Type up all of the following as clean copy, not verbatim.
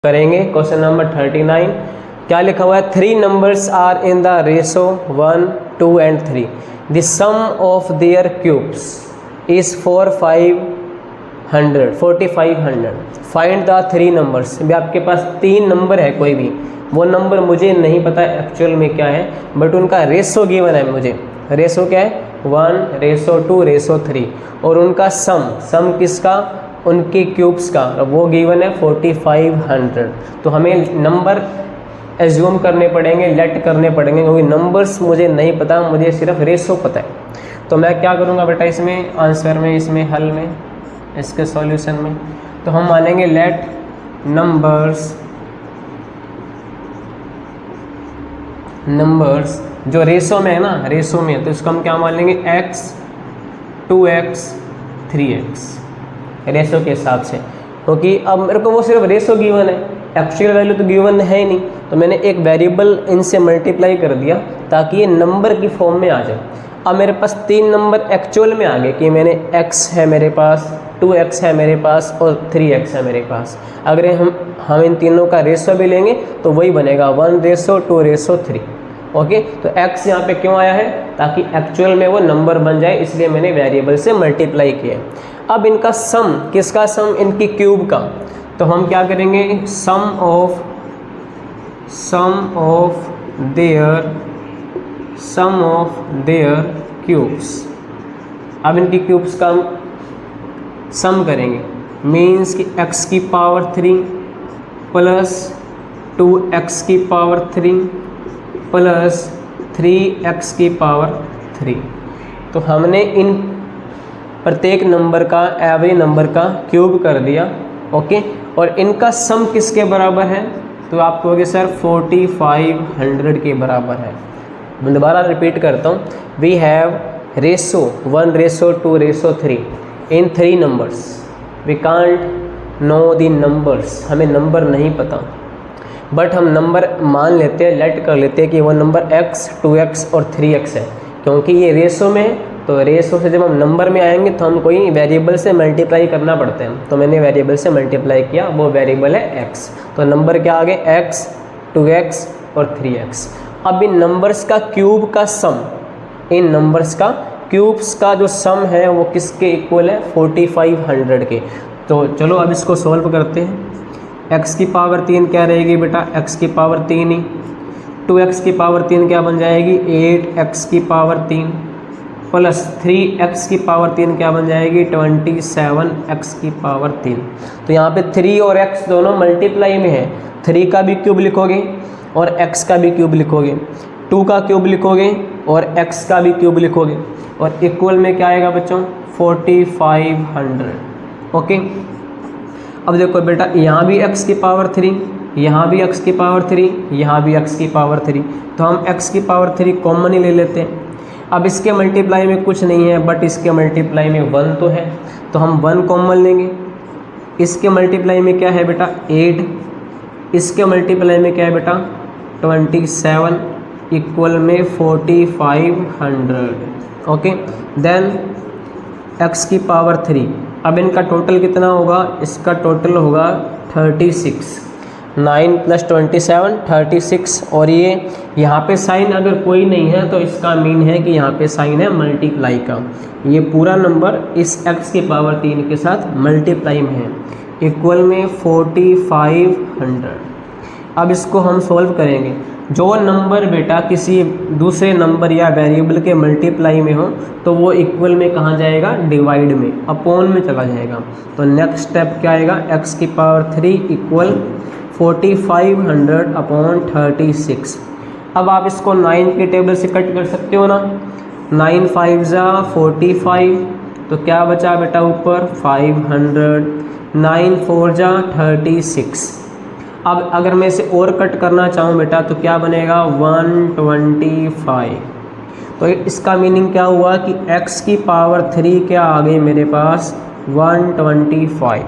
करेंगे question number 39। क्या लिखा हुआ है? 3 numbers are in the ratio 1, 2 and 3। The sum of their cubes is 4500। Find the 3 numbers. भी आपके पास 3 नंबर है, कोई भी वो नंबर मुझे नहीं पता एक्चुअल में क्या है, बट उनका रेशो गिवन है मुझे। रेशो क्या है? 1, रेशो 2, रेशो 3, और उनका सम किसका? उनके क्यूब्स का, वो गिवन है 4500। तो हमें नंबर एज्यूम करने पड़ेंगे, लेट करने पड़ेंगे, क्योंकि नंबर्स मुझे नहीं पता, मुझे सिर्फ रेशो पता है। तो मैं क्या करूँगा बेटा इसमें आंसर में, इसमें हल में, इसके सॉल्यूशन में, तो हम मानेंगे लेट नंबर्स जो रेशो में है ना, रेशो में, तो इसको हम क्या मान लेंगे? x, 2x, 3x रेशो के हिसाब से, क्योंकि अब मेरे को वो सिर्फ रेशो गिवन है, एक्चुअल वैल्यू तो गिवन है ही नहीं। तो मैंने एक वेरिएबल इनसे मल्टीप्लाई कर दिया ताकि ये नंबर की फॉर्म में आ जाए। अब मेरे पास 3 नंबर एक्चुअल में आ गए कि मैंने x है मेरे पास, 2x है मेरे पास और 3x है मेरे पास। अगर हम इन तीनों का रेशो भी लेंगे तो वही बनेगा 1:2:3। ओके, तो x यहाँ पे क्यों आया है? ताकि एक्चुअल में वो नंबर बन जाए, इसलिए मैंने वेरिएबल से मल्टीप्लाई किया। अब इनका सम, किसका सम? इनकी क्यूब का। तो हम क्या करेंगे? सम ऑफ देयर क्यूब्स। अब इनकी क्यूब्स का हम सम करेंगे, मीन्स कि x की पावर 3 प्लस 2x की पावर 3 प्लस 3x की पावर 3। तो हमने इन प्रत्येक नंबर का, एवरी नंबर का क्यूब कर दिया। ओके, और इनका सम किसके बराबर है? तो आप कहोगे सर 4500 के बराबर है। मैं दोबारा रिपीट करता हूँ, we have ratio 1, ratio 2, ratio 3 in 3 numbers. We can't know the numbers, हमें नंबर नहीं पता, बट हम नंबर मान लेते हैं, लेट कर लेते हैं कि वो नंबर x, 2x और 3x है, क्योंकि ये रेशो में है। तो रेशो से जब हम नंबर में आएंगे तो हम कोई वेरिएबल से मल्टीप्लाई करना पड़ते हैं। तो मैंने वेरिएबल से मल्टीप्लाई किया, वो वेरिएबल है x। तो नंबर क्या आ गए? x, 2x और 3x। अब इन नंबर्स का क्यूब का सम, इन नंबर्स का क्यूब्स का जो सम है वो किसके इक्वल है? 4500 के। तो चलो अब इसको सॉल्व करते हैं। x की पावर 3 क्या रहेगी बेटा? x की पावर 3 ही। 2x की पावर 3 क्या बन जाएगी? 8x की पावर 3 प्लस 3x की पावर 3 क्या बन जाएगी? 27x की पावर 3। तो यहाँ पे 3 और x दोनों मल्टीप्लाई में है। 3 का भी क्यूब लिखोगे और x का भी क्यूब लिखोगे, 2 का क्यूब लिखोगे और x का भी क्यूब लिखोगे, और इक्वल में क्या आएगा बच्चों? 4500। ओके, अब देखो बेटा, यहाँ भी x की पावर 3, यहाँ भी x की पावर 3, यहाँ भी x की पावर 3, तो हम x की पावर 3 कॉमन ही ले लेते हैं। अब इसके मल्टीप्लाई में कुछ नहीं है, बट इसके मल्टीप्लाई में 1 तो है, तो हम 1 कॉमन लेंगे। इसके मल्टीप्लाई में क्या है बेटा? 8। इसके मल्टीप्लाई में क्या है बेटा? 27 इक्वल में 4500। ओके, देन x की पावर 3। अब इनका टोटल कितना होगा? इसका टोटल होगा 36। 9 + 27 36। और ये यहाँ पे साइन अगर कोई नहीं है तो इसका मीन है कि यहाँ पे साइन है मल्टीप्लाई का। ये पूरा नंबर इस x की पावर 3 के साथ मल्टीप्लाई में है, इक्वल में 4500। अब इसको हम सॉल्व करेंगे। जो नंबर बेटा किसी दूसरे नंबर या वेरिएबल के मल्टीप्लाई में हो तो वो इक्वल में कहाँ जाएगा? डिवाइड में, अपॉन में चला जाएगा। तो नेक्स्ट स्टेप क्या आएगा? x की पावर 3 इक्वल 4500/36। अब आप इसको 9 के टेबल से कट कर सकते हो ना। 9 5 जा 45, तो क्या बचा बेटा ऊपर? 500। 9 4 जा 36। अब अगर मैं इसे और कट करना चाहूँ बेटा तो क्या बनेगा? 125। तो इसका मीनिंग क्या हुआ कि x की पावर 3 क्या आ गई मेरे पास? 125।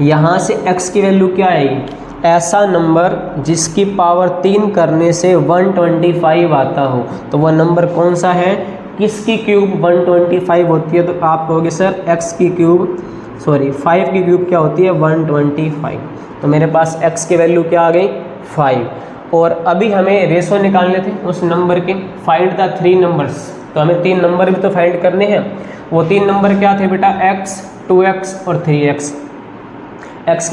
यहाँ से x की वैल्यू क्या आएगी? ऐसा नंबर जिसकी पावर 3 करने से 125 आता हो, तो वह नंबर कौन सा है? किसकी क्यूब 125 होती है? तो आप कहोगे सर x की क्यूब सॉरी 5 की क्यूब क्या होती है 125। तो मेरे पास x की वैल्यू क्या आ गई 5। और अभी हमें रेशो निकालने थे उस नंबर के, फाइंड द 3 नंबर्स। तो हमें 3 नंबर भी तो फाइंड करने हैं। वो 3 नंबर क्या थे बेटा x, 2x और 3x। x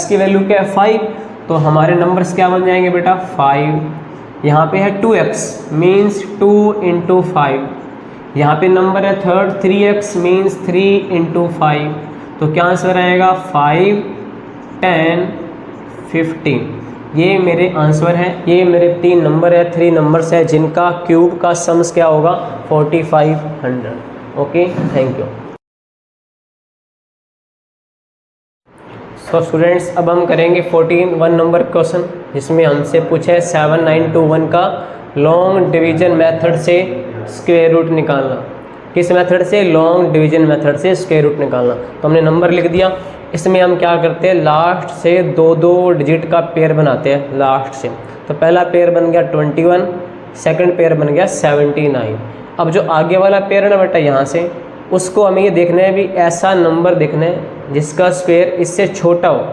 की वैल्यू क्या है 5, तो हमारे नंबर्स क्या बन जाएंगे बेटा 5। यहाँ पे है 2x मीन्स 2 इंटू 5। यहाँ पे नंबर है थर्ड 3x मीन्स 3 इंटू 5। तो क्या आंसर आएगा 5, 10, 15। ये मेरे आंसर है, ये मेरे 3 नंबर है, 3 नंबर्स है जिनका क्यूब का सम्स क्या होगा 4500। Okay, thank you. So students, अब हम करेंगे 1 नंबर क्वेश्चन जिसमें हमसे पूछा है 7921 का लॉन्ग डिवीजन मेथड से स्क्वायर रूट निकालना। किस मेथड से? लॉन्ग डिवीजन मेथड से स्क्वायर रूट निकालना। तो हमने नंबर लिख दिया। इसमें हम क्या करते हैं, लास्ट से 2 डिजिट का पेयर बनाते हैं लास्ट से। तो पहला पेयर बन गया 21, सेकंड पेयर बन गया 79। अब जो आगे वाला पेयर है ना बेटा यहाँ से, उसको हमें ये देखना है भी ऐसा नंबर देखना है जिसका स्क्वायर इससे छोटा हो,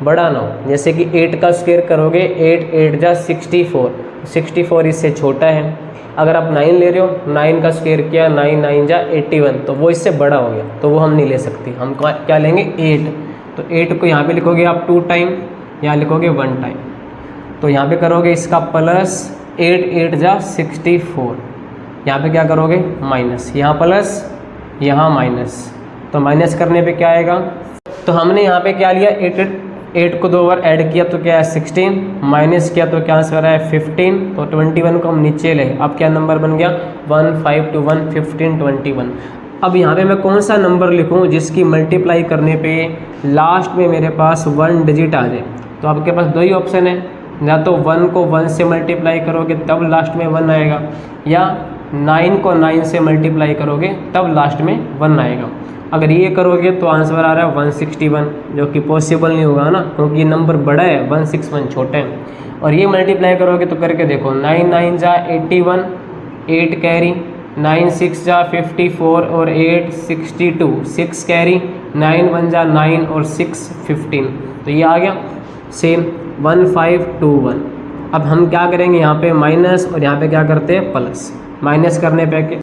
बड़ा ना हो। जैसे कि 8 का स्क्वायर करोगे 8 8 जा 64, 64 इससे छोटा है। अगर आप 9 ले रहे हो, 9 का स्क्वायर किया 9 9 जा 81, तो वो इससे बड़ा हो गया, तो वो हम नहीं ले सकते। हम क्या लेंगे 8। तो 8 को यहाँ पे लिखोगे आप 2 टाइम, यहाँ लिखोगे 1 टाइम। तो यहाँ पे करोगे इसका प्लस 8 8 जा 64, यहाँ पे क्या करोगे माइनस, यहाँ प्लस यहाँ माइनस। तो माइनस करने पे क्या आएगा, तो हमने यहाँ पे क्या लिया 8 को 2 बार ऐड किया तो क्या है 16, माइनस किया तो क्या आंसर है 15। तो 21 को हम नीचे ले, अब क्या नंबर बन गया 1521, 15 21। अब यहाँ पे मैं कौन सा नंबर लिखूँ जिसकी मल्टीप्लाई करने पे लास्ट में मेरे पास 1 डिजिट आ जाए। तो आपके पास 2 ही ऑप्शन है, या तो 1 को 1 से मल्टीप्लाई करोगे तब लास्ट में 1 आएगा, या 9 को 9 से मल्टीप्लाई करोगे तब लास्ट में 1 आएगा। अगर ये करोगे तो आंसर आ रहा है 161, जो कि पॉसिबल नहीं होगा ना, क्योंकि ये नंबर बड़ा है, 161 छोटे हैं। और ये मल्टीप्लाई करोगे तो करके देखो, 9 9 जा 81, 8 कैरी, 9 6 जा 54 और 8 62, 6 कैरी, 9 1 जा 9 और 6 15। तो ये आ गया सेम 1521। अब हम क्या करेंगे, यहाँ पे माइनस और यहाँ पे क्या करते हैं प्लस। माइनस करने पे